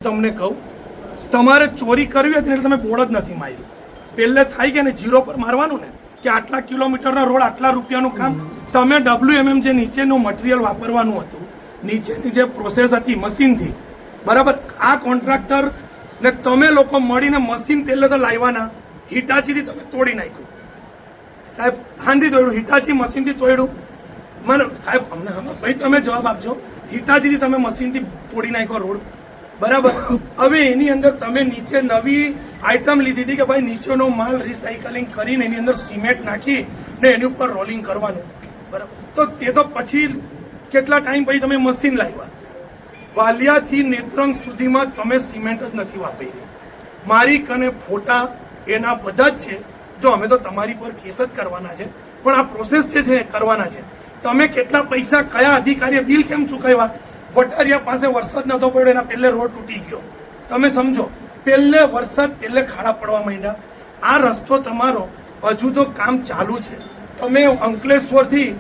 તમને કહું, તમારે ચોરી કરવી હતી એટલે તમે બોર્ડ જ નથી માર્યું. પહેલે થાય કે ને જીરો પર મારવાનું ને કે આટલા કિલોમીટરના રોડ આટલા રૂપિયાનું કામ. તમે WMM જે નીચેનું મટીરિયલ વાપરવાનું હતું, નીચેની જે પ્રોસેસ હતી મશીનથી, બરાબર, આ કોન્ટ્રાક્ટર ને તમે લોકો મળીને મશીન પહેલે તો લાવવાના, હિટાચીથી તમે તોડી નાખ્યું. સાહેબ હાંધી તોડ્યું, હિટાચી મશીનથી તોડ્યું. મને સાહેબ અમને ભાઈ તમે જવાબ આપજો, હિટાચીથી તમે મશીનથી તોડી નાખ્યો રોડ, બરાબર. હવે એની અંદર તમે નીચે નવી આઈટમ લીધી હતી કે ભાઈ નીચેનો માલ રિસાયકલિંગ કરીને એની અંદર સિમેન્ટ નાખી ને એની ઉપર રોલિંગ કરવાનું, બરાબર. તો તે તો પછી કેટલા ટાઈમ પછી તમે મશીન લાવ્યા. વાલિયાથી નેત્રંગ સુધીમાં તમે સિમેન્ટ જ નથી વાપરી. મારી કને ફોટા એના બધા જ છે. જો અમે તો તમારી પર કેસ જ કરવાના છે, પણ આ પ્રોસેસ જે છે કરવાના છે. તમે કેટલા પૈસા કયા અધિકારીએ બિલ કેમ ચૂકવ્યા? વટારિયા પાસે વરસાદ નતો પડ્યો, એના પહેલે રોડ તૂટી ગયો. તમે સમજો, પહેલે વરસાદ પહેલે ખાડા પડવા માંડ્યા. આ રસ્તો તમારો હજુ તો કામ ચાલુ છે. તમે અંકલેશ્વરથી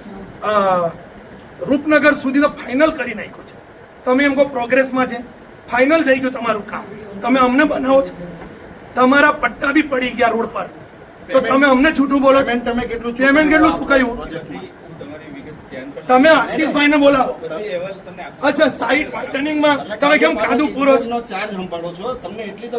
રૂપનગર સુધી તો ફાઇનલ કરી નાખ્યું છે. તમે એમ કહો પ્રોગ્રેસમાં છે, ફાઇનલ થઈ ગયું તમારું કામ. તમે અમને બનાવો છો, તમારા પટ્ટા બી પડી ગયા રોડ પર, તો તમે અમને છૂટું બોલો. તમે કેટલું ચૂકાયું? તમે આશીષભાઈને બોલાવો. અચ્છા, સાઇટ વાઇટનિંગમાં તમે કેમ કાદુ પૂરો છો? ચાર્જ સંભાળો છો, તમને એટલી તો